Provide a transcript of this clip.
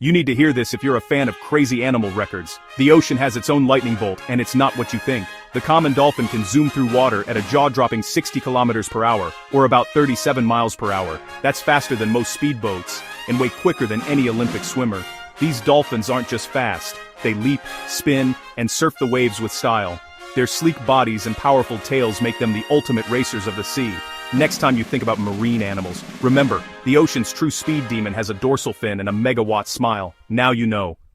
You need to hear this if you're a fan of crazy animal records. The ocean has its own lightning bolt, and it's not what you think. The common dolphin can zoom through water at a jaw-dropping 60 kilometers per hour, or about 37 miles per hour. That's faster than most speedboats, and way quicker than any Olympic swimmer. These dolphins aren't just fast. They leap, spin, and surf the waves with style. Their sleek bodies and powerful tails make them the ultimate racers of the sea. Next time you think about marine animals, remember, the ocean's true speed demon has a dorsal fin and a megawatt smile. Now you know.